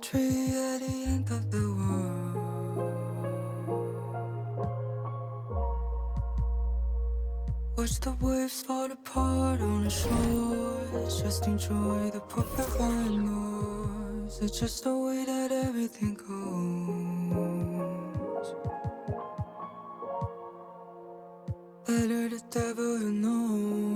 tree at the end of the world. Watch the waves fall apart on the shores. Just enjoy the perfect white noise. It's just the way that everything goes. Better the devil you know.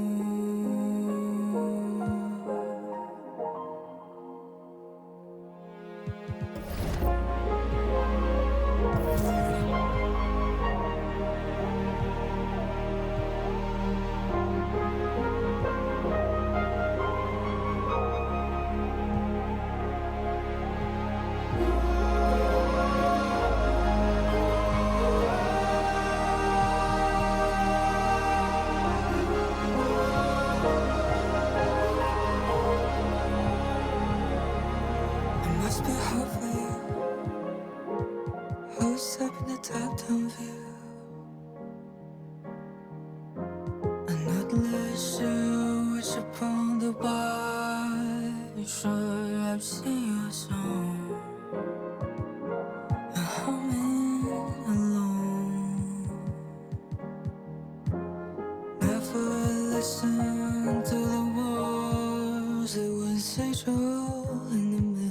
Must be halfway. Who's up in the top-down view? I'm not really sure which upon the bar. Sure, I've seen your song. I'm humming alone. Never listen to the words that would say true in the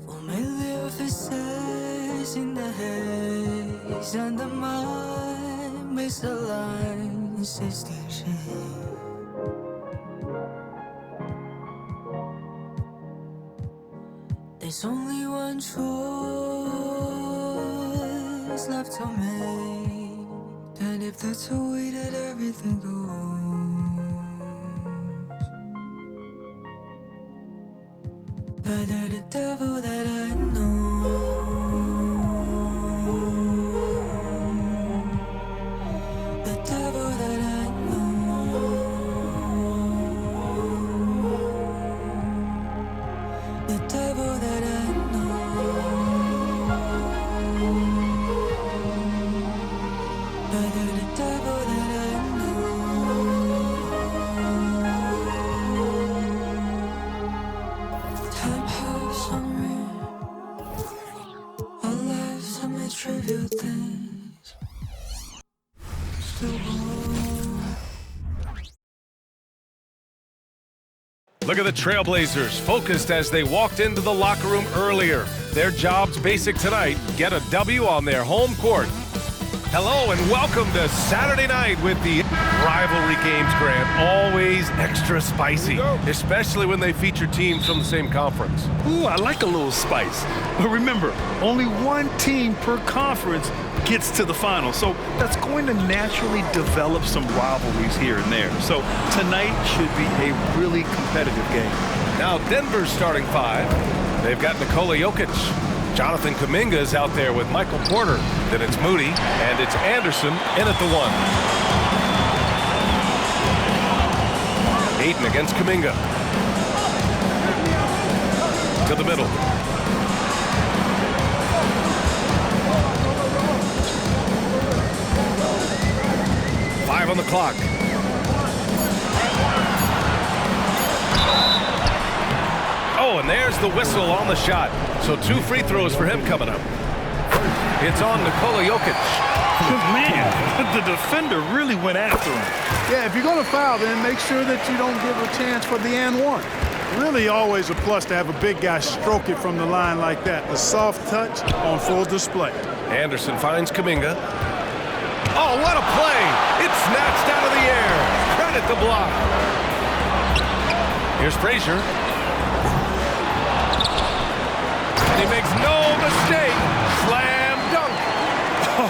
familiar faces in the haze, and the mind makes the lines distinction. There's only one choice left to make, and if that's the way that everything goes, better the devil that I know. The devil that I know. The devil that I know. Better the devil that I know. Time has unreal. Our lives are made trivial things. Still Look at the Trailblazers, focused as they walked into the locker room earlier. Their job's basic tonight, get a W on their home court. Hello and welcome to Saturday night with the rivalry games, Grant. Always extra spicy, especially when they feature teams from the same conference. Ooh, I like a little spice. But remember, only one team per conference gets to the final. So that's going to naturally develop some rivalries here and there. So tonight should be a really competitive game. Now Denver's starting five. They've got Nikola Jokic. Jonathan Kuminga is out there with Michael Porter. Then it's Moody, and it's Anderson in at the one. Ayton against Kuminga. To the middle. Five on the clock. Oh, and there's the whistle on the shot. So 2 free throws for him coming up. It's on Nikola Jokic. Man, the defender really went after him. Yeah, if you're going to foul, then make sure that you don't give a chance for the and one. Really always a plus to have a big guy stroke it from the line like that. A soft touch on full display. Anderson finds Kuminga. Oh, what a play! It's snatched out of the air. Credit the block. Here's Frazier. And he makes no mistake. Slam dunk.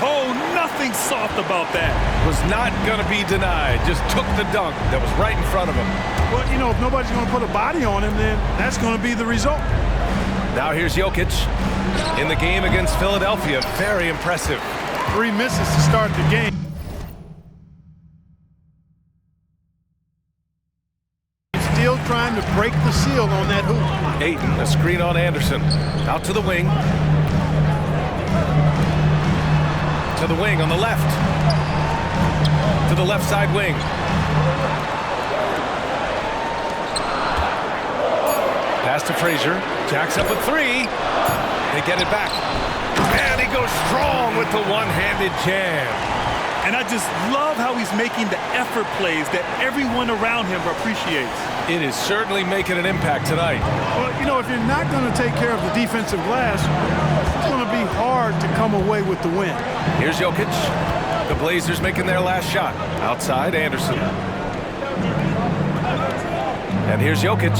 Oh, nothing soft about that. Was not going to be denied. Just took the dunk that was right in front of him. Well, you know, if nobody's going to put a body on him, then that's going to be the result. Now here's Jokic in the game against Philadelphia. Very impressive. 3 misses to start the game. Still trying to break the seal on that hoop. Ayton, a screen on Anderson. Out to the wing. To the wing on the left. To the left side wing. Pass to Frazier. Jacks up a three. They get it back. And he goes strong with the one-handed jam. And I just love how he's making the effort plays that everyone around him appreciates. It is certainly making an impact tonight. Well, you know, if you're not going to take care of the defensive glass, it's going to be hard to come away with the win. Here's Jokic. The Blazers making their last shot. Outside, Anderson. And here's Jokic.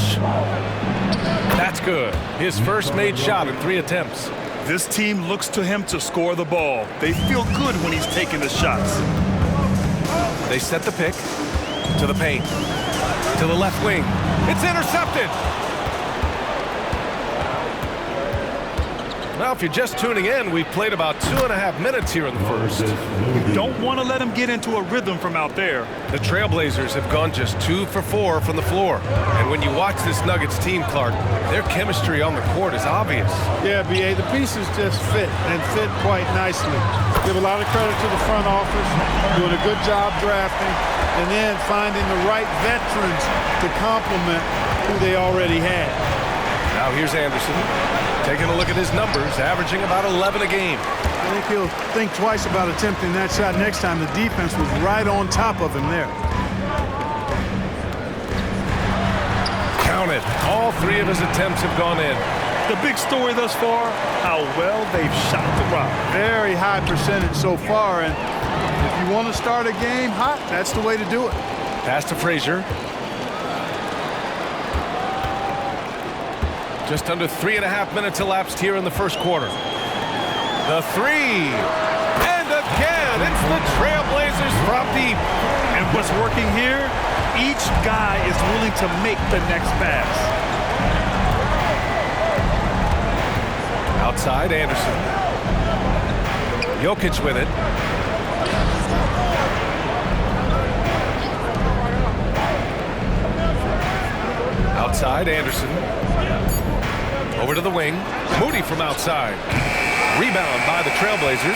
That's good. His first made shot in 3 attempts. This team looks to him to score the ball. They feel good when he's taking the shots. They set the pick to the paint, to the left wing. It's intercepted. Now, if you're just tuning in, we've played about 2.5 minutes here in the first. Don't want to let him get into a rhythm from out there. The Trailblazers have gone just 2 for 4 from the floor. And when you watch this Nuggets team, Clark, their chemistry on the court is obvious. Yeah, B.A., the pieces just fit, and fit quite nicely. Give a lot of credit to the front office, doing a good job drafting, and then finding the right veterans to complement who they already had. Now here's Anderson, taking a look at his numbers, averaging about 11 a game. I think he'll think twice about attempting that shot next time. The defense was right on top of him there. Count it. All 3 of his attempts have gone in. The big story thus far, how well they've shot the rock. Very high percentage so far, and if you want to start a game hot, that's the way to do it. Pass to Frazier. Just under 3.5 minutes elapsed here in the first quarter. The 3. And again, it's the Trailblazers from deep. And what's working here, each guy is willing to make the next pass. Outside, Anderson. Jokic with it. Outside, Anderson. Over to the wing. Moody from outside. Rebound by the Trailblazers.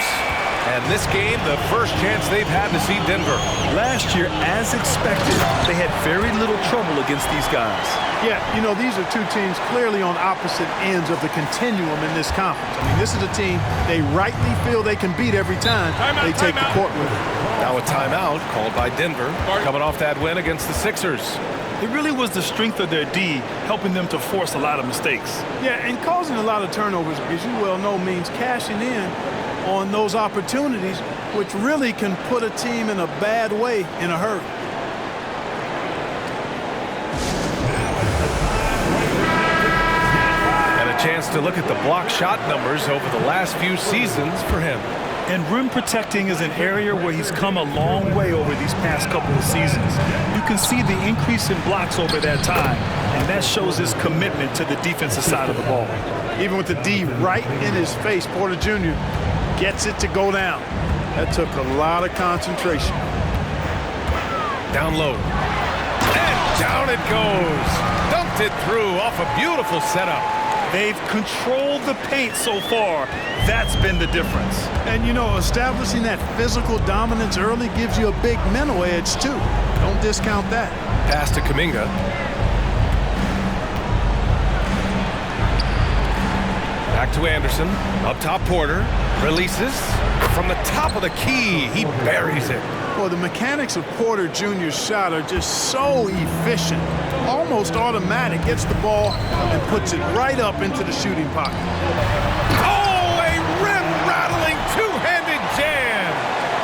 And this game, the first chance they've had to see Denver. Last year, as expected, they had very little trouble against these guys. Yeah, you know, these are 2 teams clearly on opposite ends of the continuum in this conference. I mean, this is a team they rightly feel they can beat every time they take the court with them. Now a timeout called by Denver, coming off that win against the Sixers. It really was the strength of their D helping them to force a lot of mistakes. Yeah, and causing a lot of turnovers, as you well know, means cashing in on those opportunities, which really can put a team in a bad way in a hurry. And a chance to look at the block shot numbers over the last few seasons for him. And rim protecting is an area where he's come a long way over these past couple of seasons. You can see the increase in blocks over that time, and that shows his commitment to the defensive side of the ball. Even with the D right in his face, Porter Jr. gets it to go down. That took a lot of concentration. Down low. And down it goes. Dunked it through off a beautiful setup. They've controlled the paint so far. That's been the difference. And, you know, establishing that physical dominance early gives you a big mental edge, too. Don't discount that. Pass to Kuminga. Back to Anderson. Up top, Porter. Releases. From the top of the key, he buries it. Well, the mechanics of Porter Jr.'s shot are just so efficient. Almost automatic. Gets the ball and puts it right up into the shooting pocket. Oh, a rim-rattling two-handed jam.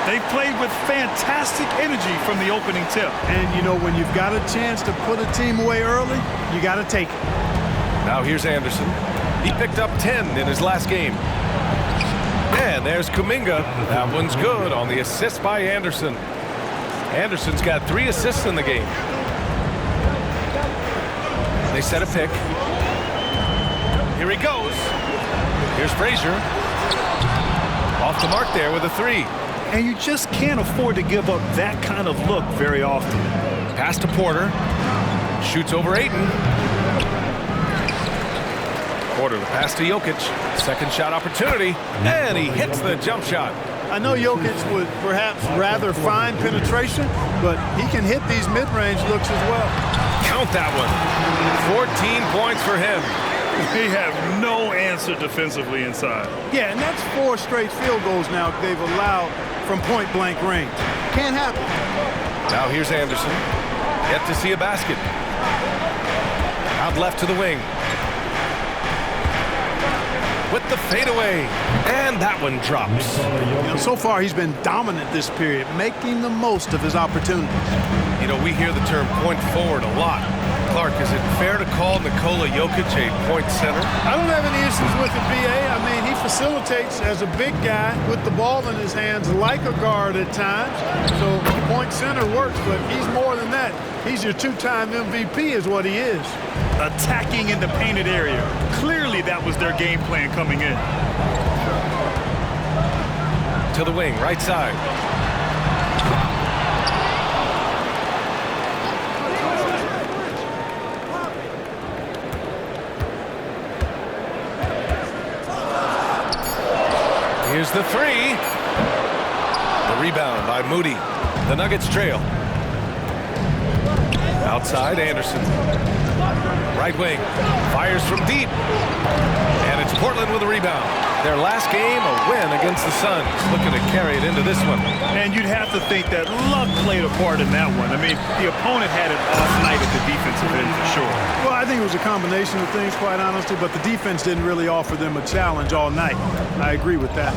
They played with fantastic energy from the opening tip. And, you know, when you've got a chance to put a team away early, you got to take it. Now here's Anderson. He picked up 10 in his last game. And there's Kuminga. That one's good on the assist by Anderson. Anderson's got 3 assists in the game. They set a pick. Here he goes. Here's Frazier. Off the mark there with a 3. And you just can't afford to give up that kind of look very often. Pass to Porter. Shoots over Ayton. Porter, the pass to Jokic. Second shot opportunity. And he hits the jump shot. I know Jokic would perhaps rather find penetration, but he can hit these mid-range looks as well. Count that one. 14 points for him. They have no answer defensively inside. Yeah, and that's 4 straight field goals now they've allowed from point-blank range. Can't happen. Now here's Anderson. Yet to see a basket. Out left to the wing. With the fadeaway. And that one drops. So far, he's been dominant this period, making the most of his opportunities. You know, we hear the term point forward a lot. Clark, is it fair to call Nikola Jokic a point center? I don't have any issues with it, B.A. I mean, he facilitates as a big guy with the ball in his hands like a guard at times. So point center works, but he's more than that. He's your 2-time MVP is what he is. Attacking in the painted area. Clearly that was their game plan coming in. To the wing, right side. Here's the three. The rebound by Moody. The Nuggets trail. Outside, Anderson. Right wing. Fires from deep. And it's Portland with a rebound. Their last game, a win against the Suns. Looking to carry it into this one. And you'd have to think that luck played a part in that one. I mean, the opponent had an off night at the defensive end for sure. Well, I think it was a combination of things, quite honestly, but the defense didn't really offer them a challenge all night. I agree with that.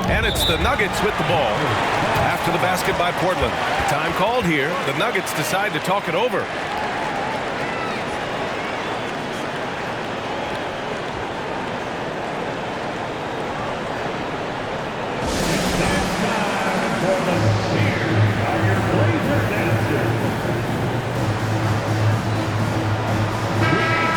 And it's the Nuggets with the ball. After the basket by Portland. Time called here. The Nuggets decide to talk it over.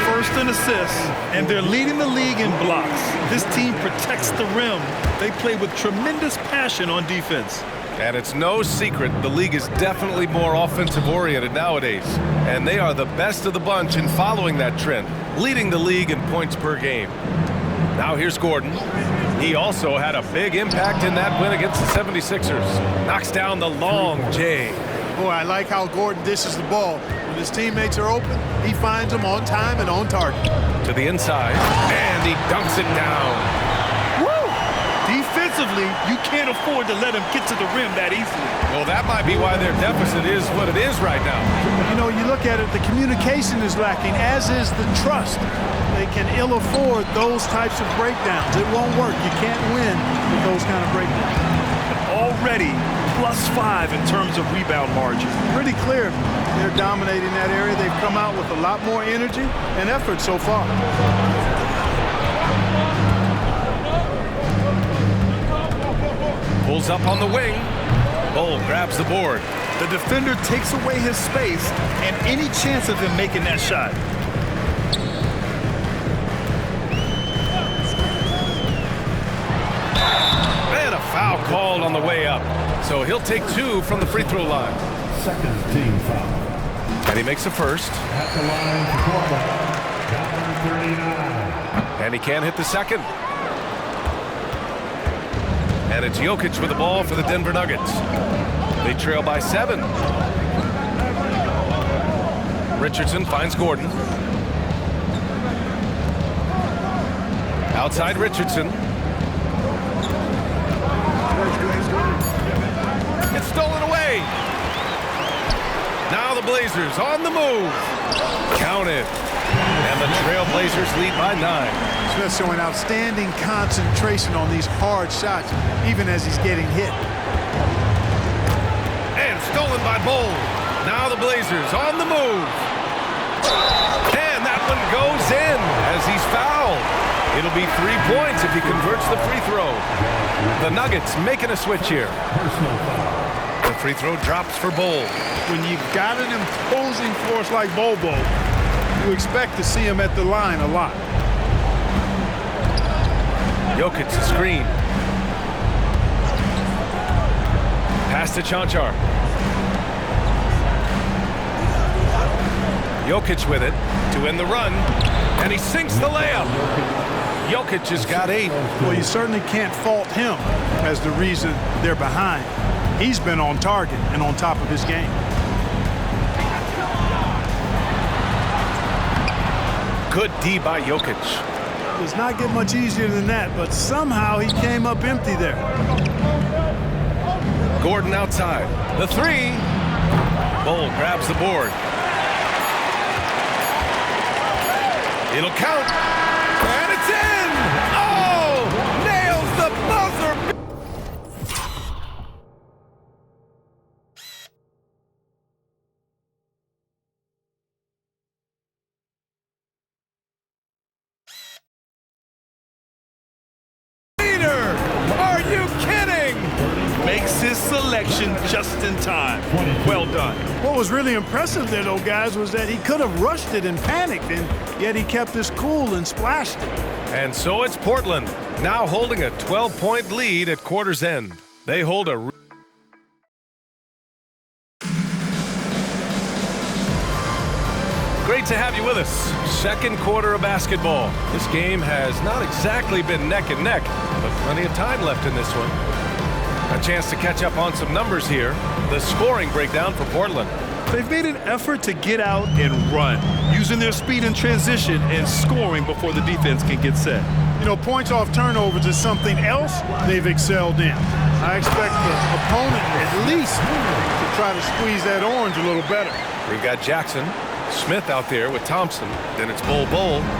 First in assists, and they're leading the league in blocks. This team protects the rim. They play with tremendous passion on defense. And it's no secret the league is definitely more offensive-oriented nowadays. And they are the best of the bunch in following that trend, leading the league in points per game. Now here's Gordon. He also had a big impact in that win against the 76ers. Knocks down the long J. Boy, I like how Gordon dishes the ball. When his teammates are open, he finds them on time and on target. To the inside, and he dunks it down. Woo! Defensively, you can't afford to let him get to the rim that easily. Well, that might be why their deficit is what it is right now. You know, you look at it, the communication is lacking, as is the trust. They can ill afford those types of breakdowns. It won't work. You can't win with those kind of breakdowns. Already +5 in terms of rebound margin. Pretty clear they're dominating that area. They've come out with a lot more energy and effort so far. Pulls up on the wing. Bol grabs the board. The defender takes away his space and any chance of him making that shot. And a foul called on the way up. So he'll take 2 from the free throw line. Second team foul. And he makes a first. At the line for Portland, number 39. And he can't hit the second. And it's Jokic with the ball for the Denver Nuggets. They trail by 7. Richardson finds Gordon. Outside Richardson. It's stolen away. Now the Blazers on the move. Counted. And the Trailblazers lead by 9. Smith showing outstanding concentration on these hard shots, even as he's getting hit. And stolen by Bol. Now the Blazers on the move. And that one goes in as he's fouled. It'll be 3 points if he converts the free throw. The Nuggets making a switch here. The free throw drops for Bol. When you've got an imposing force like Bobo, you expect to see him at the line a lot. Jokic the screen. Pass to Chanchar. Jokic with it to end the run, and he sinks the layup. Jokic has got 8. Well, you certainly can't fault him as the reason they're behind. He's been on target and on top of his game. Good D by Jokic. Does not get much easier than that, but somehow he came up empty there. Gordon outside. The 3. Bol grabs the board. It'll count. And it's in! Oh! Nails the buzzer! Are you kidding? Makes his selection just in time. Well done. What was really impressive there, though, guys, was that he could have rushed it and panicked, and yet he kept his cool and splashed it. And so it's Portland, now holding a 12-point lead at quarter's end. They hold a... Great to have you with us. Second quarter of basketball. This game has not exactly been neck and neck, but plenty of time left in this one. A chance to catch up on some numbers here. The scoring breakdown for Portland. They've made an effort to get out and run, using their speed in transition and scoring before the defense can get set. You know, points off turnovers is something else they've excelled in. I expect the opponent at least to try to squeeze that orange a little better. We've got Jackson, Smith out there with Thompson. Then it's Bol.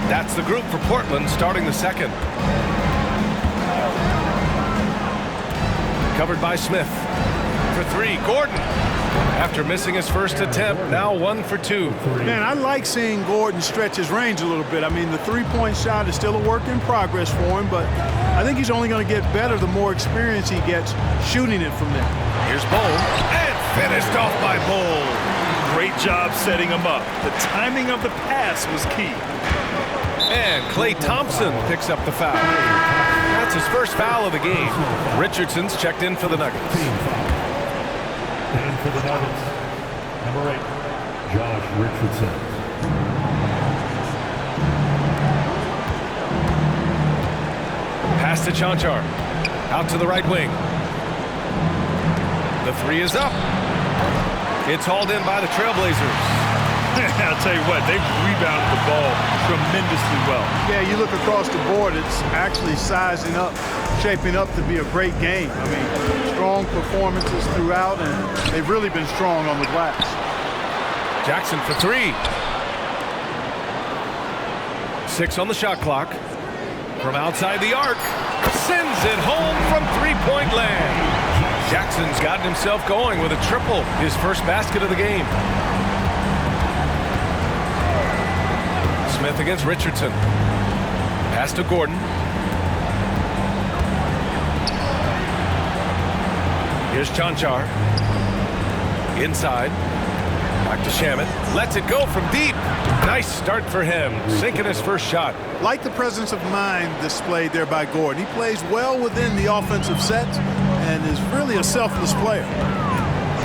That's the group for Portland starting the second. Covered by Smith. For 3, Gordon. After missing his first attempt, now 1 for 2. Man, I like seeing Gordon stretch his range a little bit. I mean, the three-point shot is still a work in progress for him, but I think he's only going to get better the more experience he gets shooting it from there. Here's Bol. And finished off by Bol. Great job setting him up. The timing of the pass was key. And Klay Thompson picks up the foul. That's his first foul of the game. Richardson's checked in for the Nuggets. And for the Nuggets, number 8, Josh Richardson. Pass to Cancar. Out to the right wing. The 3 is up. It's hauled in by the Trailblazers. I'll tell you what, they've rebounded the ball tremendously well. Yeah, you look across the board, it's actually sizing up, shaping up to be a great game. I mean, strong performances throughout, and they've really been strong on the glass. Jackson for 3. 6 on the shot clock. From outside the arc, sends it home from three-point land. Jackson's gotten himself going with a triple, his first basket of the game. Smith against Richardson. Pass to Gordon. Here's Cancar. Inside. Back to Shamet. Lets it go from deep. Nice start for him. Sinking his first shot. Like the presence of mind displayed there by Gordon. He plays well within the offensive set and is really a selfless player.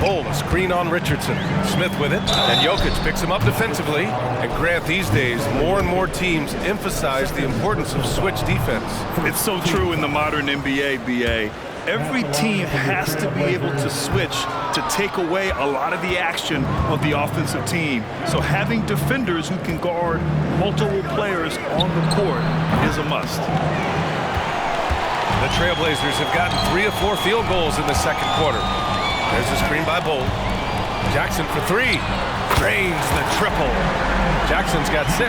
Bol, a screen on Richardson. Smith with it, and Jokic picks him up defensively. And Grant, these days, more and more teams emphasize the importance of switch defense. It's so true in the modern NBA, BA. Every team has to be able to switch to take away a lot of the action of the offensive team. So having defenders who can guard multiple players on the court is a must. The Trailblazers have gotten 3 of 4 field goals in the second quarter. There's a screen by Bol. Jackson for 3. Drains the triple. Jackson's got 6.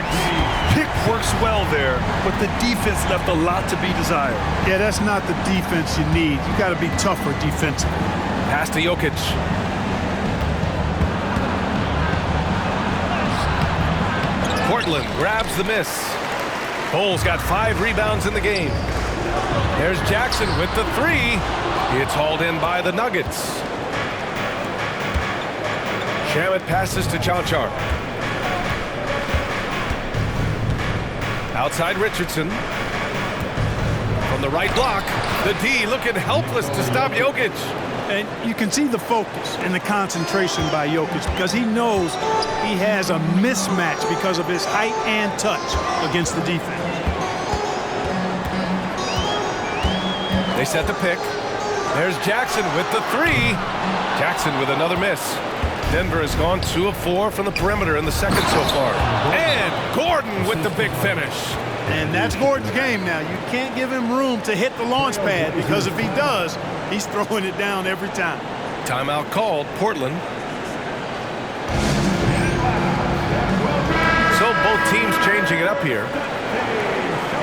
Pick works well there, but the defense left a lot to be desired. Yeah, that's not the defense you need. You got to be tougher defensively. Pass to Jokic. Portland grabs the miss. Bol's got 5 rebounds in the game. There's Jackson with the 3. It's hauled in by the Nuggets. Shamet passes to Cancar. Outside Richardson. From the right block, the D looking helpless to stop Jokic. And you can see the focus and the concentration by Jokic because he knows he has a mismatch because of his height and touch against the defense. They set the pick. There's Jackson with the three. Jackson with another miss. Denver has gone 2 of 4 from the perimeter in the second so far. And Gordon with the big finish. And that's Gordon's game now. You can't give him room to hit the launch pad because if he does, he's throwing it down every time. Timeout called, Portland. So both teams changing it up here.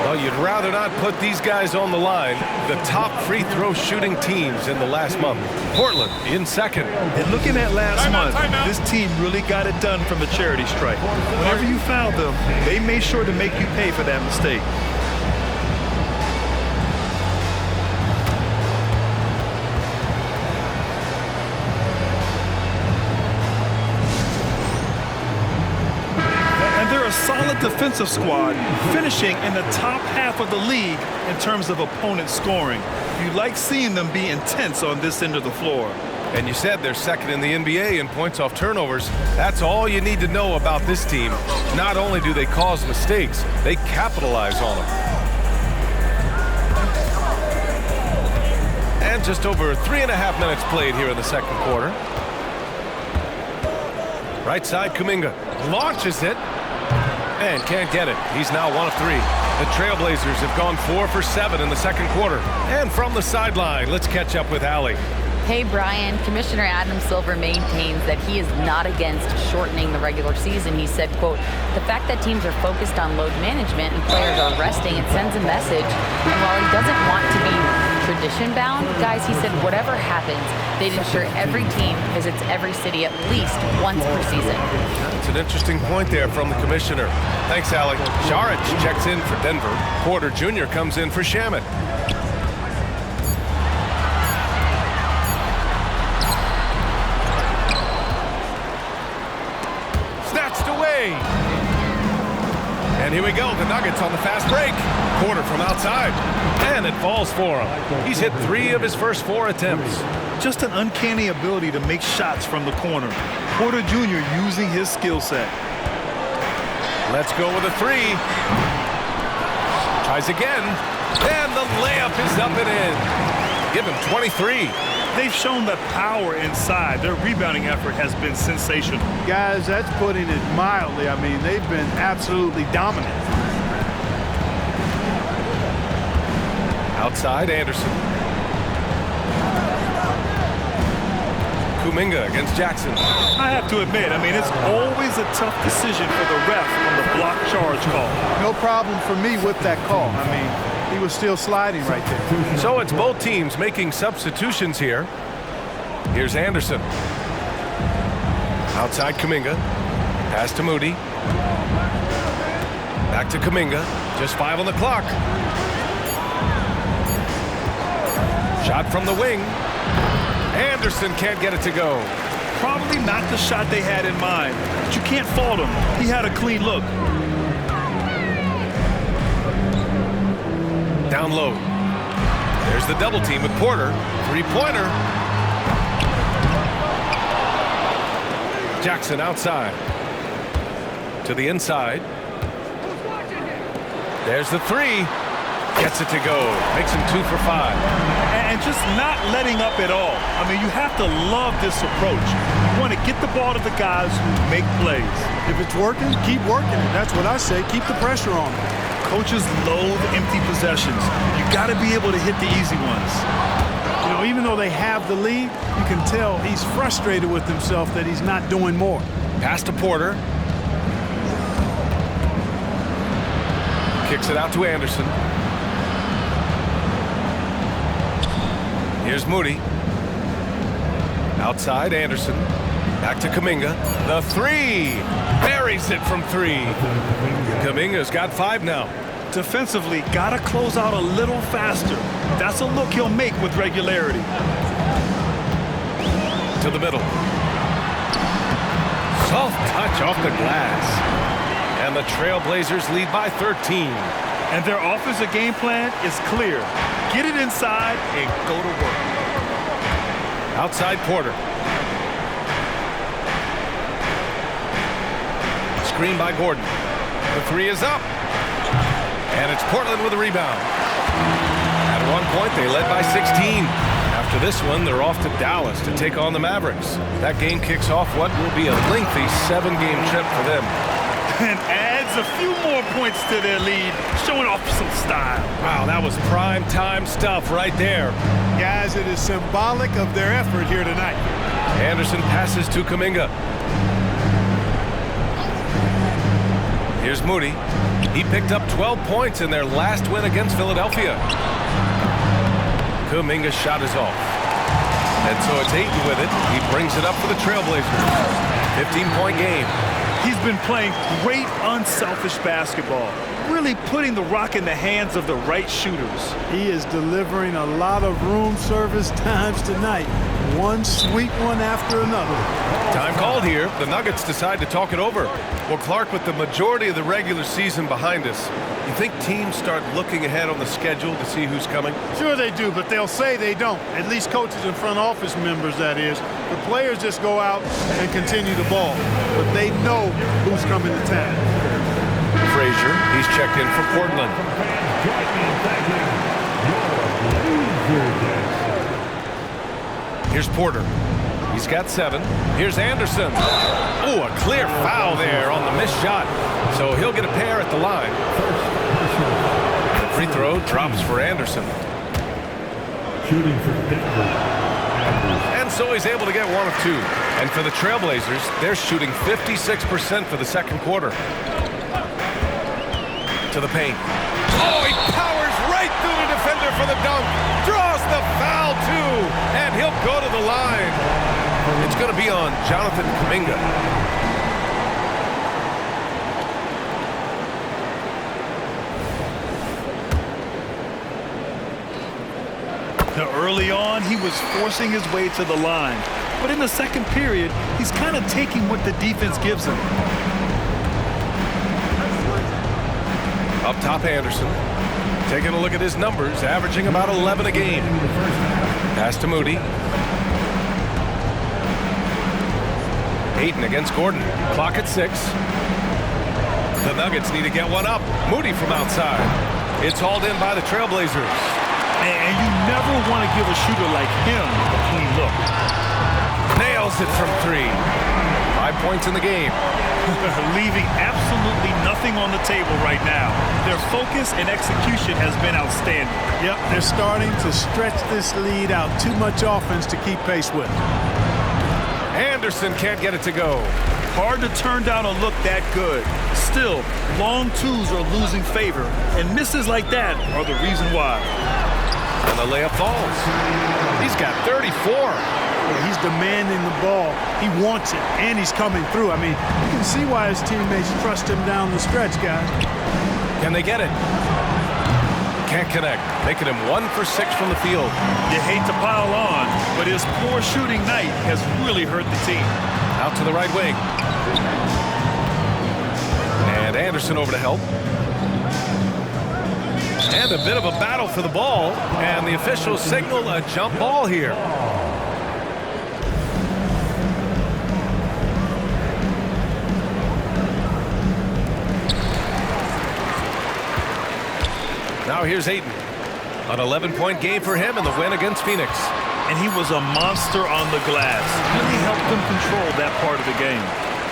Well, you'd rather not put these guys on the line. The top free throw shooting teams in the last month. Portland in second. And looking at last month, this team really got it done from the charity stripe. Whenever you found them, they made sure to make you pay for that mistake. Solid defensive squad, finishing in the top half of the league in terms of opponent scoring. You like seeing them be intense on this end of the floor. And you said they're second in the NBA in points off turnovers. That's all you need to know about this team. Not only do they cause mistakes, they capitalize on them. And just over 3.5 minutes played here in the second quarter. Right side, Kuminga launches it. And can't get it. He's now 1 of 3. The Trailblazers have gone 4 for 7 in the second quarter. And from the sideline, let's catch up with Allie. Hey, Brian. Commissioner Adam Silver maintains that he is not against shortening the regular season. He said, quote, the fact that teams are focused on load management and players are resting, it sends a message. And while he doesn't want to be tradition-bound, guys, he said whatever happens, they'd ensure every team visits every city at least once per season. It's an interesting point there from the commissioner. Thanks, Allie. Šarić checks in for Denver. Porter Jr. comes in for Shamet. Snatched away. And here we go. The Nuggets on the fast break. Porter from outside. And it falls for him. He's hit 3 of his first 4 attempts. Just an uncanny ability to make shots from the corner. Porter Jr. using his skill set. Let's go with a 3. Tries again. And the layup is up and in. Give him 23. They've shown that power inside. Their rebounding effort has been sensational. Guys, that's putting it mildly. I mean, they've been absolutely dominant. Outside, Anderson. Kuminga against Jackson. I have to admit, I mean, it's always a tough decision for the ref on the block charge call. No problem for me with that call. I mean, he was still sliding right there. So it's both teams making substitutions here. Here's Anderson. Outside Kuminga. Pass to Moody. Back to Kuminga. Just 5 on the clock. Shot from the wing. Anderson can't get it to go. Probably not the shot they had in mind, but you can't fault him. He had a clean look. Down low. There's the double team with Porter. 3-pointer. Jackson outside. To the inside. There's the 3. Gets it to go. Makes him 2 for 5. And just not letting up at all. I mean, you have to love this approach. You want to get the ball to the guys who make plays. If it's working, keep working it. That's what I say. Keep the pressure on them. Coaches loathe empty possessions. You got to be able to hit the easy ones. You know, even though they have the lead, you can tell he's frustrated with himself that he's not doing more. Pass to Porter. Kicks it out to Anderson. Here's Moody. Outside, Anderson. Back to Kuminga. The 3. Buries it from 3. Kuminga's got 5 now. Defensively, got to close out a little faster. That's a look he'll make with regularity. To the middle. Soft touch off the glass. And the Trailblazers lead by 13. And their offensive game plan is clear. Get it inside and go to work. Outside Porter. Screen by Gordon. The 3 is up. And it's Portland with a rebound. At one point, they led by 16. After this one, they're off to Dallas to take on the Mavericks. That game kicks off what will be a lengthy 7-game trip for them. And adds a few more points to their lead, showing off some style. Wow, that was prime time stuff right there. Guys, it is symbolic of their effort here tonight. Anderson passes to Kuminga. Here's Moody. He picked up 12 points in their last win against Philadelphia. Kuminga's shot is off. And so it's Ayton with it. He brings it up for the Trailblazers. 15-point game. He's been playing great unselfish basketball, really putting the rock in the hands of the right shooters. He is delivering a lot of room service times tonight. One sweet one after another. Time called here. The Nuggets decide to talk it over. Well, Clark, with the majority of the regular season behind us, you think teams start looking ahead on the schedule to see who's coming? Sure they do, but they'll say they don't. At least coaches and front office members, that is. The players just go out and continue to ball. But they know who's coming to town. Frazier, he's checked in for Portland. Here's Porter. He's got 7. Here's Anderson. Oh, a clear foul there on the missed shot. So he'll get a pair at the line. The free throw drops for Anderson. Shooting for Denver. And so he's able to get 1 of 2. And for the Trailblazers, they're shooting 56% for the second quarter. To the paint. Oh, he powers right through the defender for the dunk. Draws the foul, too. And he'll go to the line. It's going to be on Jonathan Kuminga. Now, early on, he was forcing his way to the line. But in the second period, he's kind of taking what the defense gives him. Up top, Anderson. Taking a look at his numbers, averaging about 11 a game. Pass to Moody. Ayton against Gordon. Clock at 6. The Nuggets need to get one up. Moody from outside. It's hauled in by the Trailblazers. And you never want to give a shooter like him a clean look. Nails it from 3. 5 points in the game. Leaving absolutely nothing on the table right now. Their focus and execution has been outstanding. Yep, they're starting to stretch this lead out. Too much offense to keep pace with. Anderson can't get it to go. Hard to turn down a look that good. Still, long twos are losing favor, and misses like that are the reason why. And the layup falls. He's got 34. He's demanding the ball. He wants it, and he's coming through. I mean, you can see why his teammates trust him down the stretch, guys. Can they get it? Can't connect, making him 1 for 6 from the field. You hate to pile on, but his poor shooting night has really hurt the team. Out to the right wing. And Anderson over to help. And a bit of a battle for the ball. And the officials signal a jump ball here. Now here's Ayton. An 11-point game for him in the win against Phoenix. And he was a monster on the glass. Really helped them control that part of the game.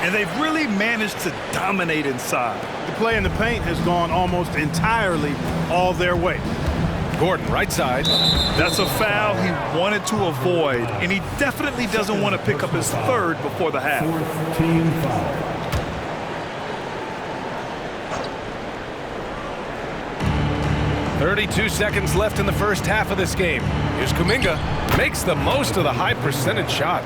And they've really managed to dominate inside. The play in the paint has gone almost entirely all their way. Gordon, right side. That's a foul he wanted to avoid. And he definitely doesn't want to pick up his 3rd before the half. 4th team foul. 32 seconds left in the first half of this game. Here's Kuminga. Makes the most of the high percentage shot.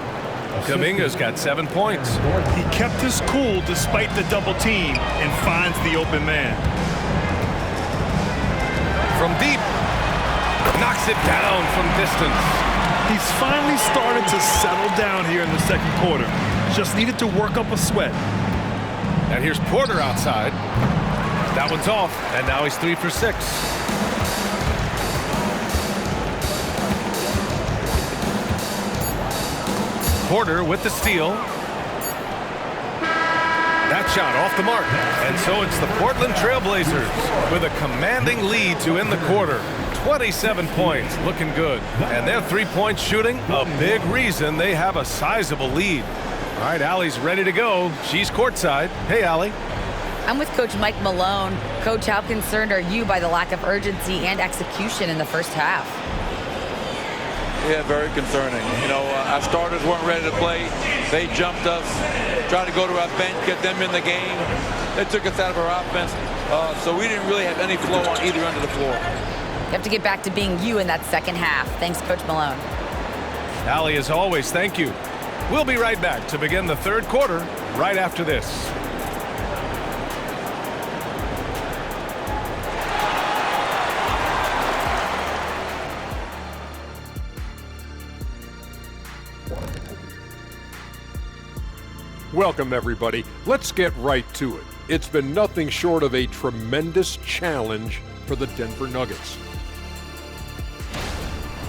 Kuminga's got 7 points. He kept his cool despite the double team and finds the open man. From deep. Knocks it down from distance. He's finally started to settle down here in the second quarter. Just needed to work up a sweat. And here's Porter outside. That one's off, and now he's 3 for 6. Porter with the steal. That shot off the mark. And so it's the Portland Trailblazers with a commanding lead to end the quarter. 27 points, looking good. And their three-point shooting, a big reason they have a sizable lead. All right, Allie's ready to go. She's courtside. Hey, Allie. I'm with Coach Mike Malone. Coach, how concerned are you by the lack of urgency and execution in the first half? Yeah, very concerning. You know, our starters weren't ready to play. They jumped us, tried to go to our bench, get them in the game. They took us out of our offense, so we didn't really have any flow on either end of the floor. You have to get back to being you in that second half. Thanks, Coach Malone. Allie, as always, thank you. We'll be right back to begin the third quarter right after this. Welcome, everybody. Let's get right to it. It's been nothing short of a tremendous challenge for the Denver Nuggets.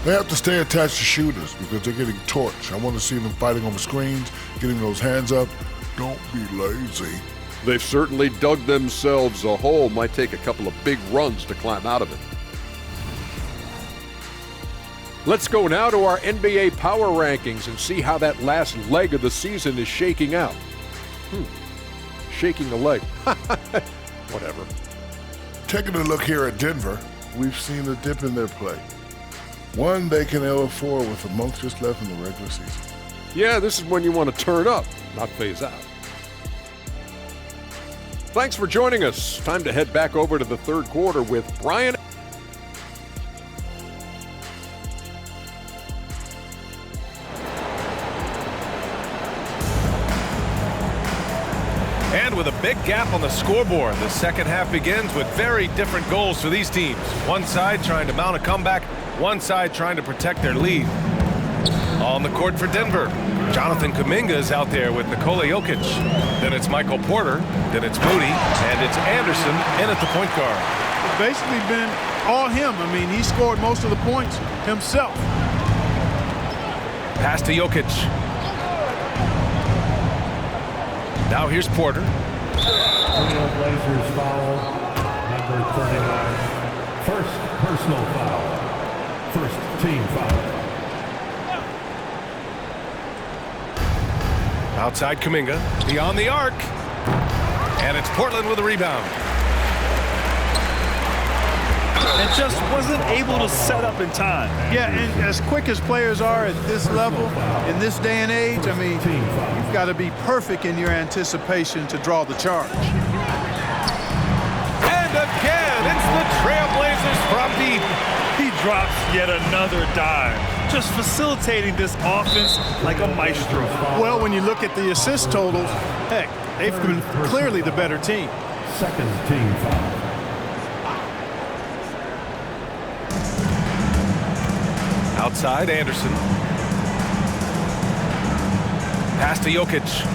They have to stay attached to shooters because they're getting torched. I want to see them fighting on the screens, getting those hands up. Don't be lazy. They've certainly dug themselves a hole. Might take a couple of big runs to climb out of it. Let's go now to our NBA power rankings and see how that last leg of the season is shaking out. Shaking a leg. Whatever. Taking a look here at Denver, we've seen a dip in their play. One they can ill afford with a month just left in the regular season. Yeah, this is when you want to turn up, not phase out. Thanks for joining us. Time to head back over to the third quarter with Brian. And with a big gap on the scoreboard, the second half begins with very different goals for these teams. One side trying to mount a comeback, one side trying to protect their lead. On the court for Denver, Jonathan Kuminga is out there with Nikola Jokic. Then it's Michael Porter, then it's Moody, and it's Anderson in at the point guard. It's basically been all him. I mean, he scored most of the points himself. Pass to Jokic. Now here's Porter. Trailblazers foul, number 39. First personal foul. First team foul. Outside Kuminga, beyond the arc. And it's Portland with a rebound. And just wasn't able to set up in time. Yeah, and as quick as players are at this level, in this day and age, I mean, you've got to be perfect in your anticipation to draw the charge. And again, it's the Trailblazers from deep. He drops yet another dime, just facilitating this offense like a maestro. Well, when you look at the assist totals, heck, they've been clearly the better team. Second team foul. Outside, Anderson. Pass to Jokic.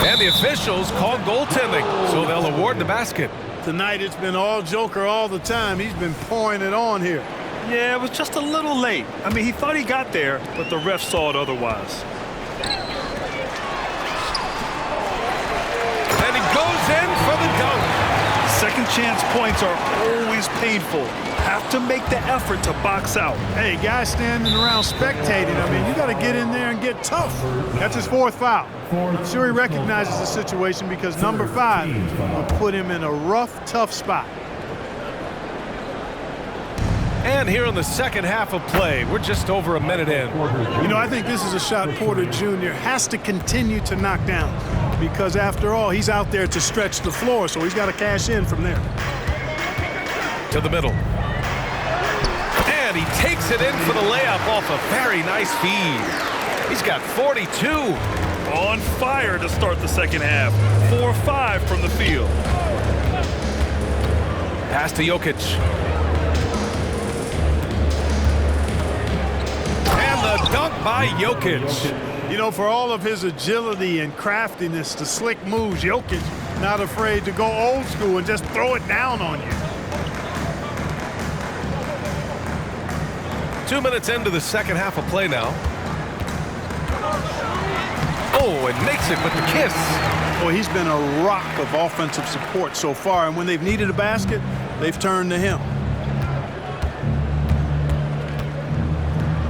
And the officials call goaltending, so they'll award the basket. Tonight it's been all Joker all the time. He's been pouring it on here. Yeah, it was just a little late. I mean, he thought he got there, but the ref saw it otherwise. And he goes in for the dunk. Second chance points are always painful. Have to make the effort to box out. Hey, guys standing around spectating, I mean, you got to get in there and get tough. That's his fourth foul. I'm sure he recognizes the situation because number 5 will put him in a rough, tough spot. And here in the second half of play, we're just over a minute in. You know, I think this is a shot Porter Jr. has to continue to knock down because, after all, he's out there to stretch the floor, so he's got to cash in from there. To the middle. And he takes it in for the layup off a very nice feed. He's got 42. On fire to start the second half. 4-5 from the field. Pass to Jokic. And the dunk by Jokic. You know, for all of his agility and craftiness, the slick moves, Jokic not afraid to go old school and just throw it down on you. 2 minutes into the second half of play now. Oh, and makes it with the kiss. Well, he's been a rock of offensive support so far, and when they've needed a basket, they've turned to him.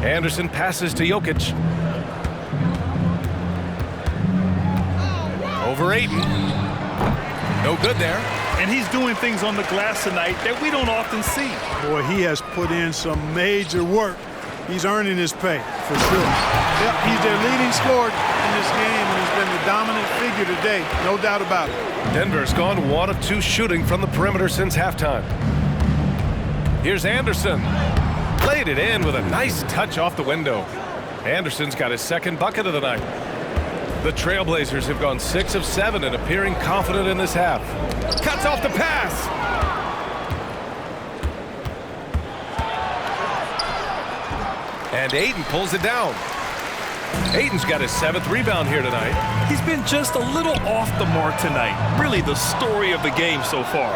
Anderson passes to Jokic. Over Ayton. No good there. And he's doing things on the glass tonight that we don't often see. Boy, he has put in some major work. He's earning his pay, for sure. Yep, he's their leading scorer in this game, and he's been the dominant figure today, no doubt about it. Denver's gone 1 of 2 shooting from the perimeter since halftime. Here's Anderson. Played it in with a nice touch off the window. Anderson's got his second bucket of the night. The Trailblazers have gone 6 of 7 and appearing confident in this half. Cuts off the pass. And Ayton pulls it down. Ayton's got his 7th rebound here tonight. He's been just a little off the mark tonight. Really the story of the game so far.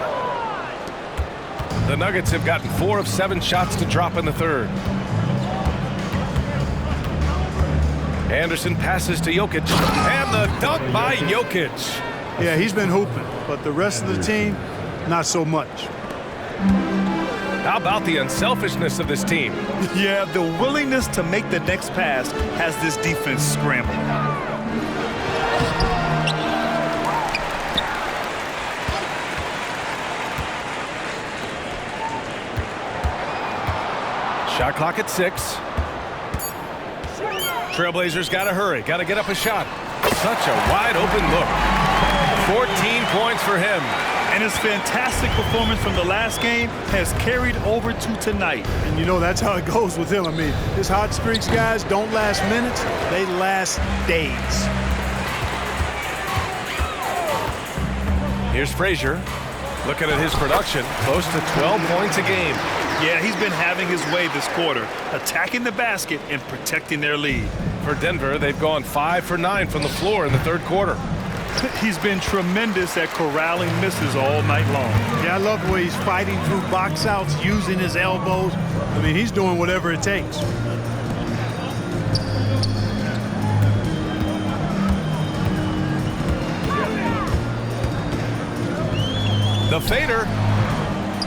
The Nuggets have gotten 4 of 7 shots to drop in the third. Anderson passes to Jokic, and the dunk by Jokic. Yeah, he's been hooping, but the rest of the team, not so much. How about the unselfishness of this team? Yeah, the willingness to make the next pass has this defense scrambling. Shot clock at 6. Trailblazers got to hurry, got to get up a shot. Such a wide open look. 14 points for him. And his fantastic performance from the last game has carried over to tonight. And you know, that's how it goes with him. I mean, his hot streaks, guys, don't last minutes, they last days. Here's Frazier. Looking at his production, close to 12 points a game. Yeah, he's been having his way this quarter, attacking the basket and protecting their lead. For Denver, they've gone 5 for 9 from the floor in the third quarter. He's been tremendous at corralling misses all night long. Yeah, I love the way he's fighting through box outs, using his elbows. I mean, he's doing whatever it takes. The fader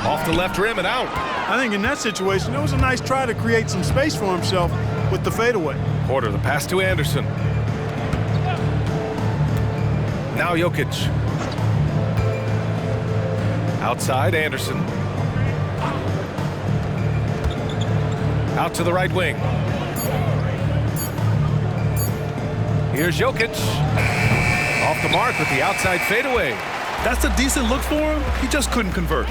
off the left rim and out. I think in that situation, it was a nice try to create some space for himself with the fadeaway. Porter, the pass to Anderson. Now Jokic. Outside, Anderson. Out to the right wing. Here's Jokic. Off the mark with the outside fadeaway. That's a decent look for him. He just couldn't convert.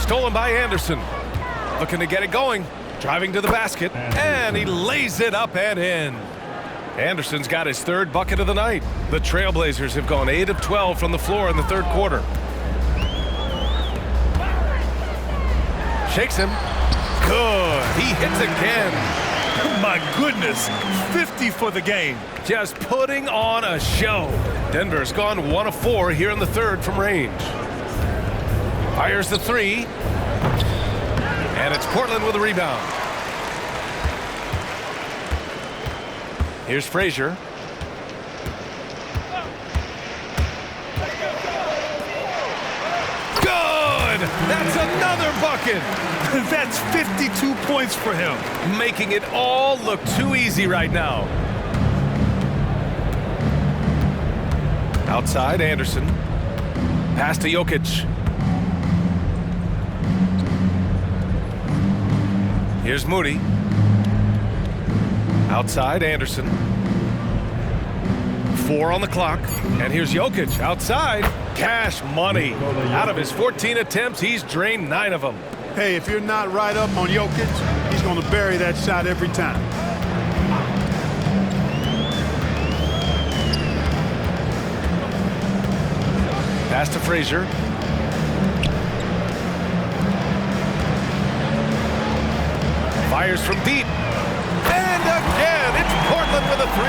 Stolen by Anderson. Looking to get it going. Driving to the basket. And he lays it up and in. Anderson's got his 3rd bucket of the night. The Trailblazers have gone 8 of 12 from the floor in the third quarter. Shakes him. Good. He hits again. My goodness. 50 for the game. Just putting on a show. Denver's gone 1 of 4 here in the third from range. Fires the 3. And it's Portland with a rebound. Here's Frazier. Good! That's another bucket! That's 52 points for him. Making it all look too easy right now. Outside, Anderson. Pass to Jokic. Here's Moody. Outside, Anderson. 4 on the clock. And here's Jokic outside. Cash money. Out of his 14 attempts, he's drained 9 of them. Hey, if you're not right up on Jokic, he's going to bury that shot every time. Pass to Frazier. Fires from deep. And again, it's Portland with a 3.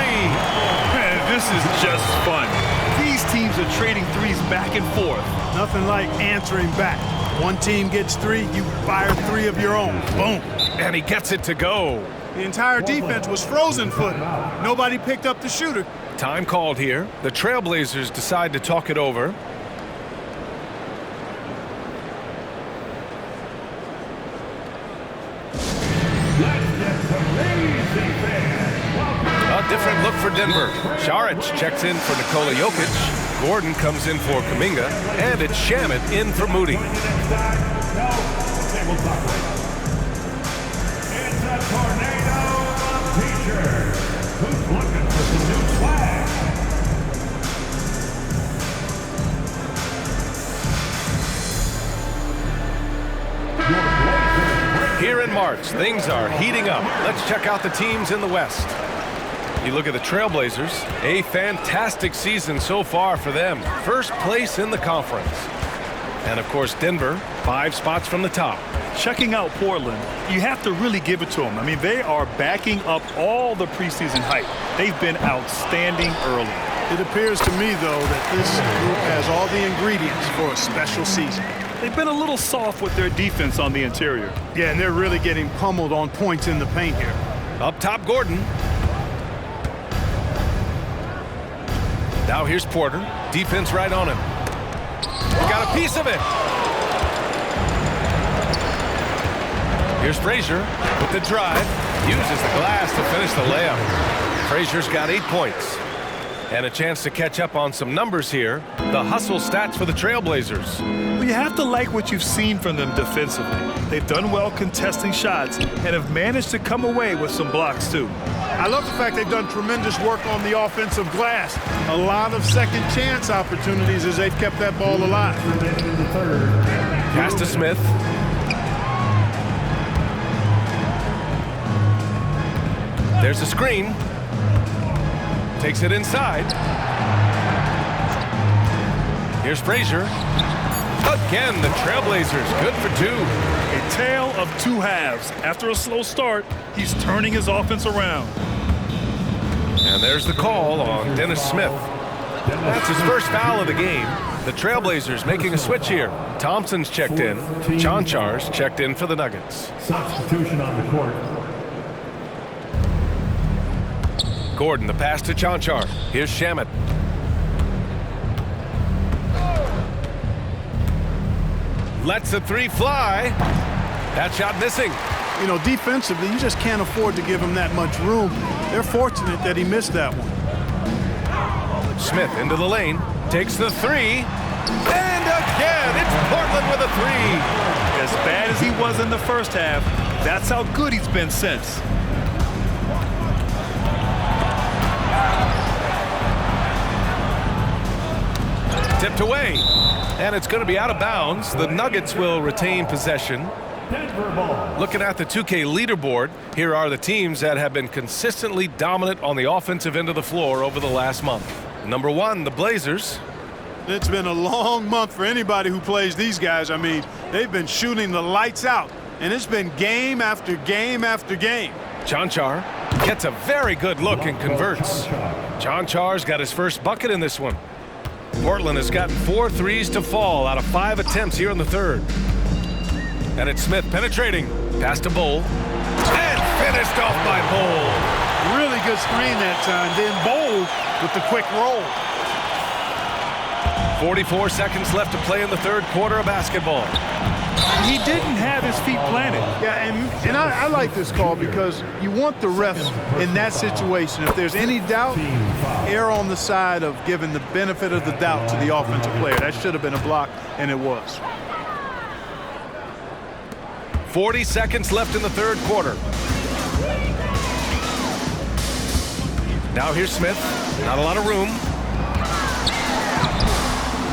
Man, this is just fun. These teams are trading threes back and forth. Nothing like answering back. One team gets 3, you fire 3 of your own. Boom. And he gets it to go. The entire defense was frozen footed. Nobody picked up the shooter. Time called here. The Trailblazers decide to talk it over. different look for Denver. Šarić checks in for Nikola Jokic. Gordon comes in for Kuminga. And it's Shamet in for Moody. It's a tornado of t-shirts. Who's looking for some new swag? Here in March, things are heating up. Let's check out the teams in the West. You look at the Trailblazers, a fantastic season so far for them. First place in the conference. And of course, Denver, 5 spots from the top. Checking out Portland, you have to really give it to them. I mean, they are backing up all the preseason hype. They've been outstanding early. It appears to me, though, that this group has all the ingredients for a special season. They've been a little soft with their defense on the interior. Yeah, and they're really getting pummeled on points in the paint here. Up top, Gordon. Now here's Porter. Defense right on him. He got a piece of it. Here's Frazier with the drive. Uses the glass to finish the layup. Frazier's got 8 points. And a chance to catch up on some numbers here. The hustle stats for the Trailblazers. Well, you have to like what you've seen from them defensively. They've done well contesting shots and have managed to come away with some blocks, too. I love the fact they've done tremendous work on the offensive glass. A lot of second chance opportunities as they've kept that ball alive. Pass to Smith. There's a screen. Takes it inside. Here's Frazier. Again, the Trailblazers good for 2. A tale of 2 halves. After a slow start, he's turning his offense around. And there's the call on Dennis Smith. That's his first foul of the game. The Trailblazers making a switch here. Thompson's checked in. Čančar's checked in for the Nuggets. Substitution on the court. Gordon, the pass to Čančar. Here's Shamet. Lets the 3 fly. That shot missing. You know, defensively, you just can't afford to give him that much room. They're fortunate that he missed that one. Smith into the lane. Takes the 3. And again, it's Portland with a 3. As bad as he was in the first half, that's how good he's been since. Tipped away, and it's going to be out of bounds. The Nuggets will retain possession. Looking at the 2K leaderboard, here are the teams that have been consistently dominant on the offensive end of the floor over the last month. Number 1, the Blazers. It's been a long month for anybody who plays these guys. I mean, they've been shooting the lights out, and it's been game after game after game. Čančar gets a very good look and converts. Čančar's got his first bucket in this one. Portland has gotten 4 threes to fall out of 5 attempts here in the third. And it's Smith penetrating. Pass to Bol. And finished off by Bol. Really good screen that time. Then Bol with the quick roll. 44 seconds left to play in the third quarter of basketball. He didn't have his feet planted. Yeah, and I like this call because you want the refs in that situation. If there's any doubt, err on the side of giving the benefit of the doubt to the offensive player. That should have been a block, and it was. 40 seconds left in the third quarter. Now here's Smith. Not a lot of room.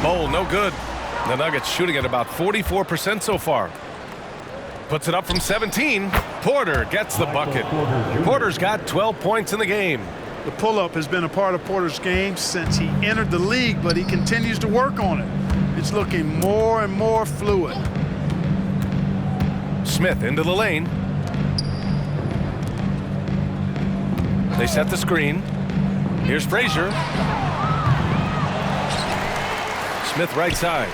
Bol, no good. The Nuggets shooting at about 44% so far. Puts it up from 17. Porter gets the bucket. Porter's got 12 points in the game. The pull-up has been a part of Porter's game since he entered the league, but he continues to work on it. It's looking more and more fluid. Smith into the lane. They set the screen. Here's Frazier. Smith right side.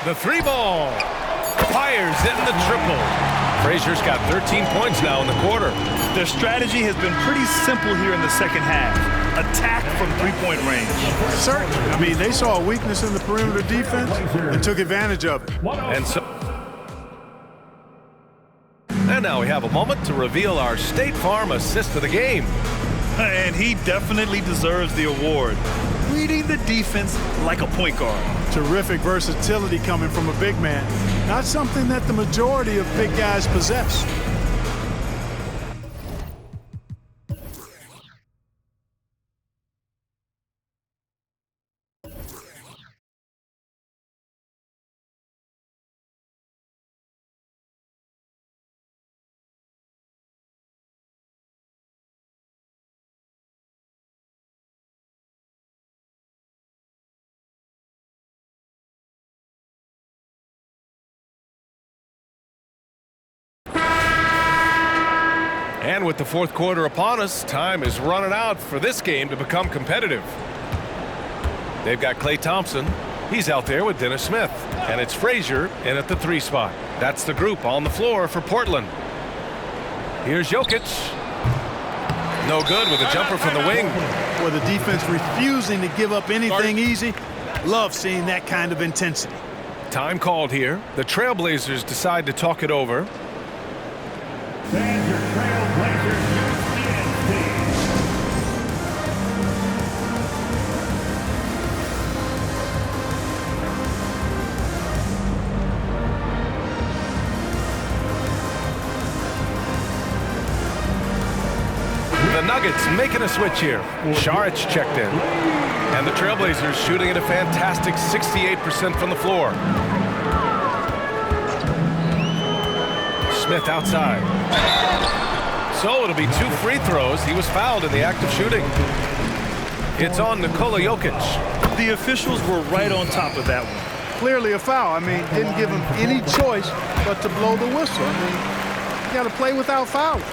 The 3 ball. Fires in the triple. Frazier's got 13 points now in the quarter. Their strategy has been pretty simple here in the second half. Attack from 3-point range. Certainly. I mean, they saw a weakness in the perimeter defense and took advantage of it. And now we have a moment to reveal our State Farm assist of the game. And he definitely deserves the award. Reading the defense like a point guard. Terrific versatility coming from a big man. Not something that the majority of big guys possess. And with the fourth quarter upon us, time is running out for this game to become competitive. They've got Klay Thompson. He's out there with Dennis Smith. And it's Frazier in at the 3 spot. That's the group on the floor for Portland. Here's Jokic. No good with a jumper from the wing. With the defense refusing to give up anything easy. Love seeing that kind of intensity. Time called here. The Trailblazers decide to talk it over. And your Trailblazers UCSD. The Nuggets making a switch here. Saric checked in. And the Trailblazers shooting at a fantastic 68% from the floor. Smith outside. So it'll be 2 free throws. He was fouled in the act of shooting. It's on Nikola Jokic. The officials were right on top of that one. Clearly a foul. I mean, didn't give him any choice but to blow the whistle. I mean, you got to play without fouling.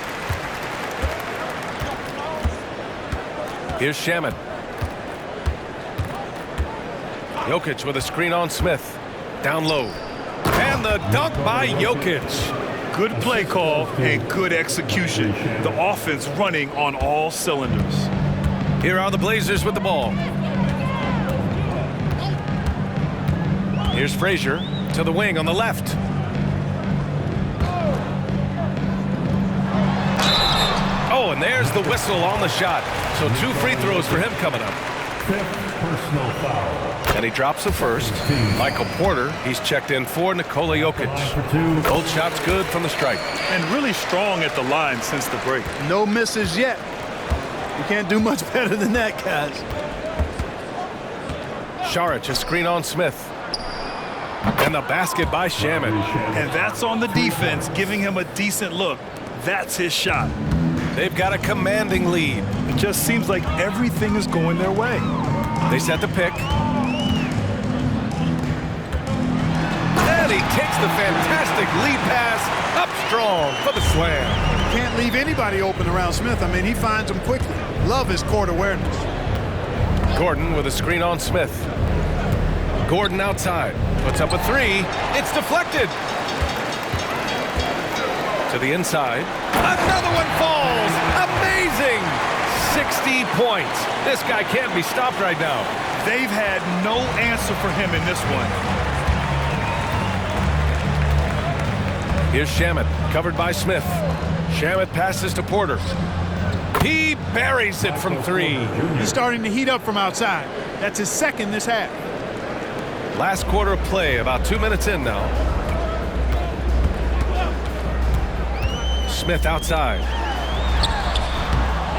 Here's Shamet. Jokic with a screen on Smith. Down low. And the dunk by Jokic. Good play call and good execution. The offense running on all cylinders. Here are the Blazers with the ball. Here's Frazier to the wing on the left. Oh, and there's the whistle on the shot. So 2 free throws for him coming up. 5th personal foul. And he drops the first. Michael Porter, he's checked in for Nikola Jokic. Both shots good from the stripe. And really strong at the line since the break. No misses yet. You can't do much better than that, guys. Saric, a screen on Smith. And the basket by Shamet. And that's on the defense, giving him a decent look. That's his shot. They've got a commanding lead. It just seems like everything is going their way. They set the pick. And he takes the fantastic lead pass up strong for the slam. Can't leave anybody open around Smith. I mean, he finds them quickly. Love his court awareness. Gordon with a screen on Smith. Gordon outside. Puts up a 3. It's deflected. To the inside. Another one falls. Amazing. 60 points. This guy can't be stopped right now. They've had no answer for him in this one. Here's Shamet, covered by Smith. Shamet passes to Porter. He buries it from 3. He's starting to heat up from outside. That's his second this half. Last quarter of play, about 2 minutes in now. Smith outside.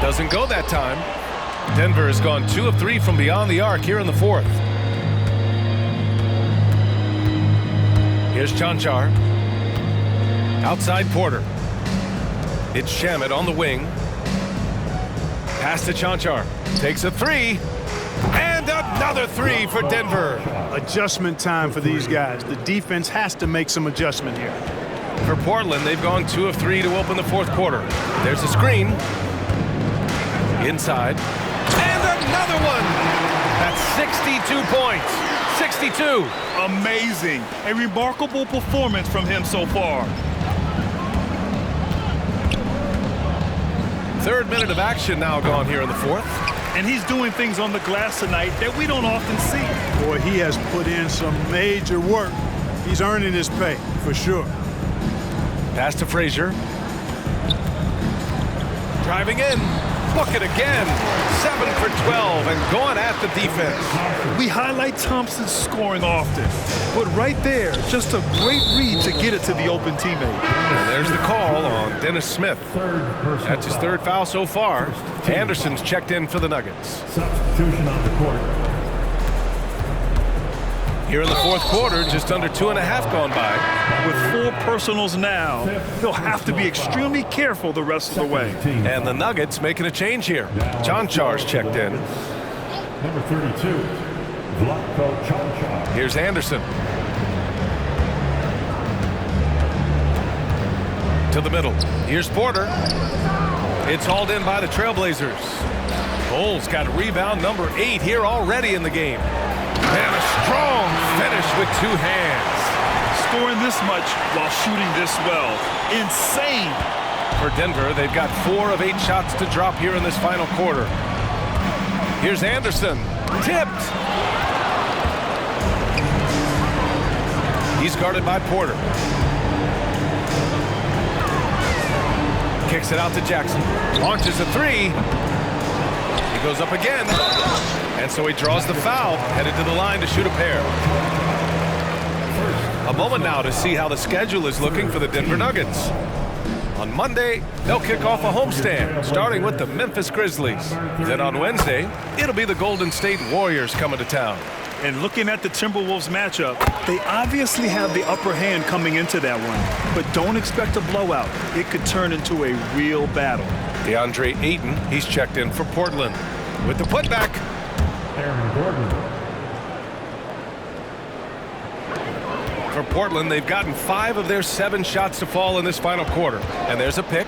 Doesn't go that time. Denver has gone 2 of 3 from beyond the arc here in the 4th. Here's Cancar. Outside Porter. It's Shamet on the wing. Pass to Cancar. Takes a 3. And another 3 for Denver. Adjustment time for these guys. The defense has to make some adjustment here. For Portland, they've gone 2 of 3 to open the 4th quarter. There's a screen. Inside. And another one. That's 62 points. 62. Amazing. A remarkable performance from him so far. 3rd minute of action now gone here in the 4th. And he's doing things on the glass tonight that we don't often see. Boy, he has put in some major work. He's earning his pay, for sure. Pass to Frazier. Driving in. book it again. 7 for 12 and going at the defense. We highlight Thompson's scoring often, but right there, just a great read to get it to the open teammate. And there's the call on Dennis Smith. That's his third foul so far. Anderson's checked in for the Nuggets. Substitution on the court. Here in the fourth quarter, just under 2.5 gone by. With 4 personals now, he'll have to be extremely careful the rest of the way. And the Nuggets making a change here. Chanchar's checked in. Number 32, Vlatko Cancar. Here's Anderson. To the middle. Here's Porter. It's hauled in by the Trailblazers. Cole's got rebound number 8 here already in the game. And a strong finish with 2 hands. Scoring this much while shooting this well. Insane. For Denver, they've got 4 of 8 shots to drop here in this final quarter. Here's Anderson. Tipped. He's guarded by Porter. Kicks it out to Jackson. Launches a 3. He goes up again. And so he draws the foul, headed to the line to shoot a pair. A moment now to see how the schedule is looking for the Denver Nuggets. On Monday, they'll kick off a homestand, starting with the Memphis Grizzlies. Then on Wednesday, it'll be the Golden State Warriors coming to town. And looking at the Timberwolves matchup, they obviously have the upper hand coming into that one. But don't expect a blowout. It could turn into a real battle. DeAndre Ayton, he's checked in for Portland. With the putback. Aaron Gordon. For Portland, they've gotten 5 of their 7 shots to fall in this final quarter. And there's a pick.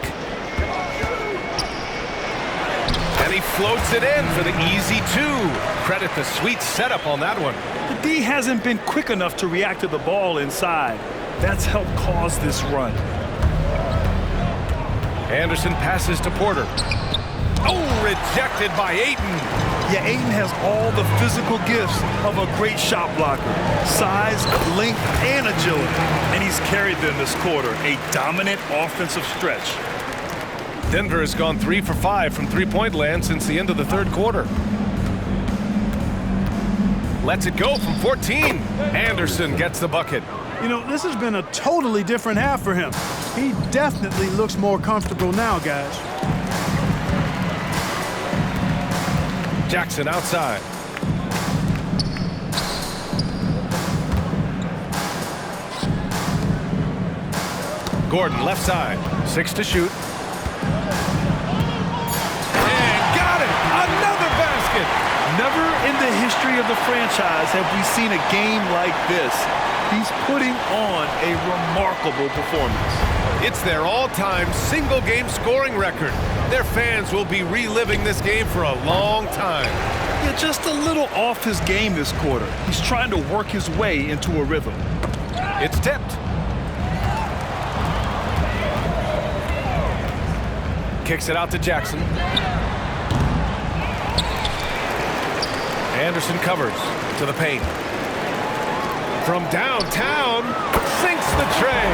And he floats it in for the easy 2. Credit the sweet setup on that one. The D hasn't been quick enough to react to the ball inside. That's helped cause this run. Anderson passes to Porter. Oh, rejected by Ayton. Yeah, Ayton has all the physical gifts of a great shot blocker. Size, length, and agility. And he's carried them this quarter. A dominant offensive stretch. Denver has gone 3 for 5 from three-point land since the end of the third quarter. Lets it go from 14. Anderson gets the bucket. You know, this has been a totally different half for him. He definitely looks more comfortable now, guys. Jackson outside. Gordon left side. 6 to shoot. And got it! Another basket! Never in the history of the franchise have we seen a game like this. He's putting on a remarkable performance. It's their all-time single-game scoring record. Their fans will be reliving this game for a long time. Yeah, just a little off his game this quarter. He's trying to work his way into a rhythm. It's tipped. Kicks it out to Jackson. Anderson covers to the paint. From downtown, sinks the tray.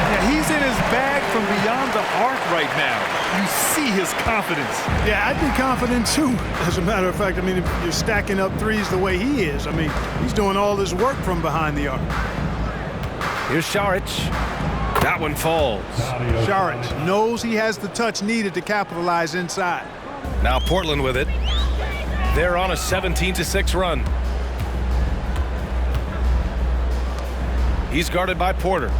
Yeah, he's in his bag from beyond the arc right now. You see his confidence. Yeah, I'd be confident too. As a matter of fact, I mean, if you're stacking up threes the way he is, I mean, he's doing all this work from behind the arc. Here's Saric. That one falls. Saric knows he has the touch needed to capitalize inside. Now Portland with it. They're on a 17-6 run. He's guarded by Porter.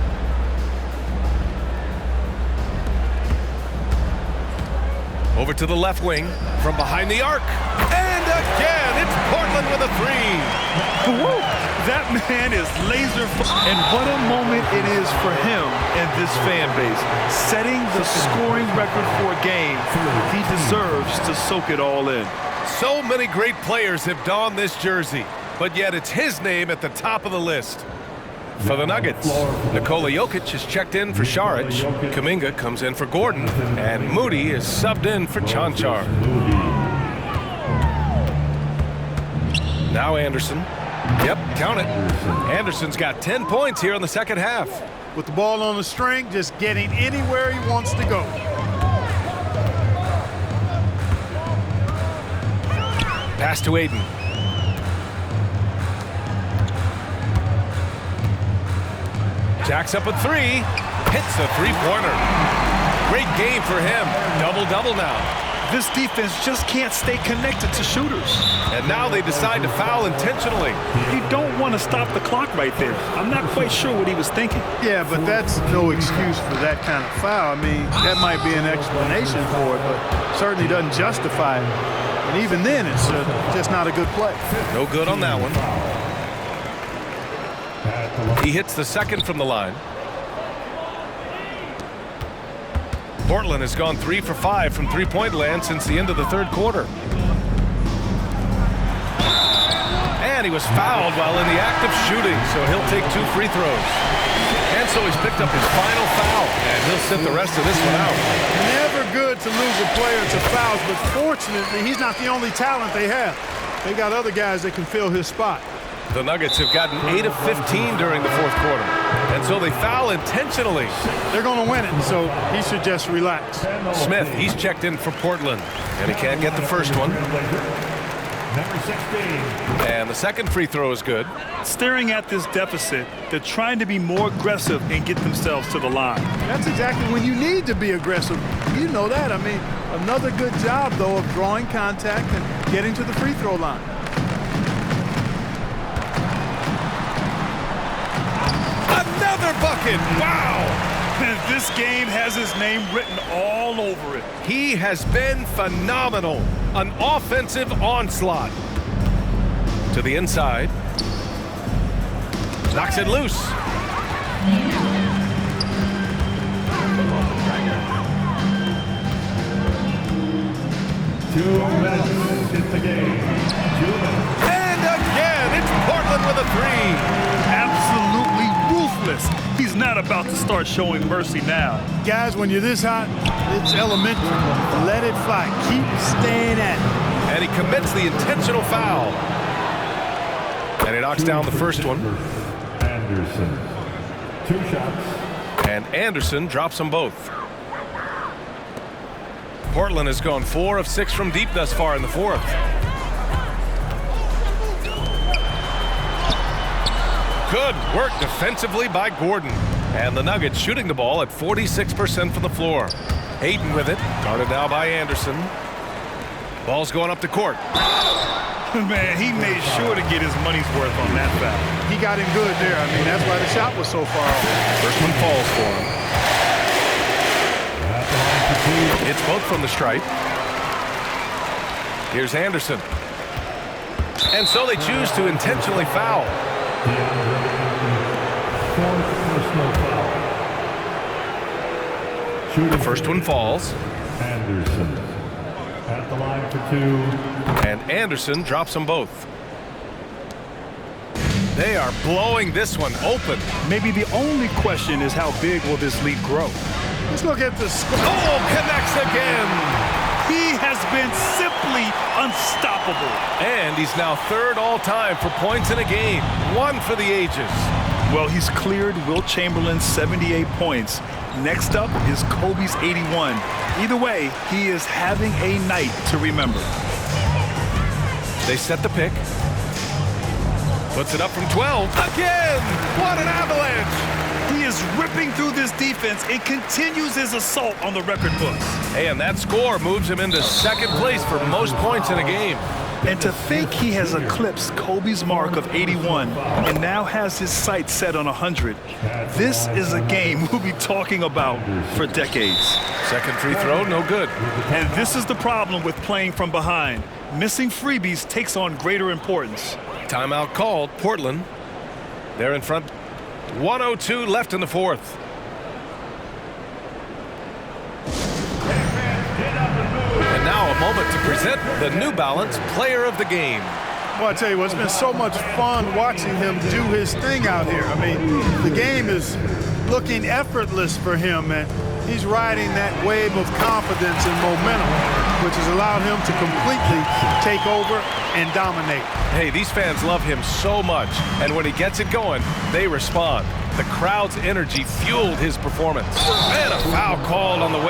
Over to the left wing from behind the arc. And again, it's Portland with a 3. Woo! That man is laser. And what a moment it is for him and this fan base. Setting the scoring record for a game. He deserves to soak it all in. So many great players have donned this jersey, but yet it's his name at the top of the list. For the Nuggets, Nikola Jokic is checked in for Saric. Kuminga comes in for Gordon, and Moody is subbed in for Cancar. Now Anderson. Yep, count it. Anderson's got 10 points here in the second half. With the ball on the string, just getting anywhere he wants to go. Pass to Ayton. Jacks up a three. Hits a three-pointer. Great game for him. Double-double now. This defense just can't stay connected to shooters. And now they decide to foul intentionally. You don't want to stop the clock right there. I'm not quite sure what he was thinking. Yeah, but that's no excuse for that kind of foul. I mean, that might be an explanation for it, but certainly doesn't justify it. And even then, it's just not a good play. No good on that one. He hits the second from the line. Portland has gone 3 for 5 from three-point land since the end of the third quarter. And he was fouled while in the act of shooting, so he'll take 2 free throws. And so he's picked up his final foul, and he'll sit the rest of this one out. Never good to lose a player to fouls, but fortunately, he's not the only talent they have. They got other guys that can fill his spot. The Nuggets have gotten 8 of 15 during the fourth quarter, and so they foul intentionally. They're going to win it, so he should just relax. Smith, he's checked in for Portland, and he can't get the first one. Number 16. And the second free throw is good. Staring at this deficit, they're trying to be more aggressive and get themselves to the line. That's exactly when you need to be aggressive. You know that. I mean, another good job, though, of drawing contact and getting to the free throw line. Another bucket! Wow! And this game has his name written all over it. He has been phenomenal. An offensive onslaught. To the inside. Knocks it loose. 2 minutes in the game. 2 minutes. And again, it's Portland with a three. Absolutely ruthless. He's not about to start showing mercy now. Guys, when you're this hot, it's elementary. Let it fly. Keep staying at it. And he commits the intentional foul. And he knocks down the first one. Anderson. 2 shots. And Anderson drops them both. Portland has gone 4 of 6 from deep thus far in the fourth. Good work defensively by Gordon. And the Nuggets shooting the ball at 46% from the floor. Ayton with it, guarded now by Anderson. Ball's going up the court. Man, he made sure to get his money's worth on that foul. He got him good there. I mean, that's why the shot was so far off. First one falls for him. It's both from the stripe. Here's Anderson. And so they choose to intentionally foul. The first one falls. Anderson at the line for 2. And Anderson drops them both. They are blowing this one open. Maybe the only question is how big will this lead grow? Let's look at the score. Oh, connects again. He has been simply unstoppable. And he's now third all-time for points in a game. 1 for the ages. Well, he's cleared Wilt Chamberlain's 78 points. Next up is Kobe's 81. Either way, he is having a night to remember. They set the pick. Puts it up from 12. Again! What an avalanche! He is ripping through this defense and continues his assault on the record books. Hey, and that score moves him into second place for most points in a game. And to think he has eclipsed Kobe's mark of 81 and now has his sights set on 100. This is a game we'll be talking about for decades. Second free throw, no good. And this is the problem with playing from behind. Missing freebies takes on greater importance. Timeout called. Portland. They're in front. 1:02 left in the fourth. And now a moment to present the New Balance Player of the Game. Well, I tell you what, it's been so much fun watching him do his thing out here. I mean, the game is looking effortless for him, and he's riding that wave of confidence and momentum, which has allowed him to completely take over and dominate. Hey, these fans love him so much, and when he gets it going, they respond. The crowd's energy fueled his performance. And a foul called on the way.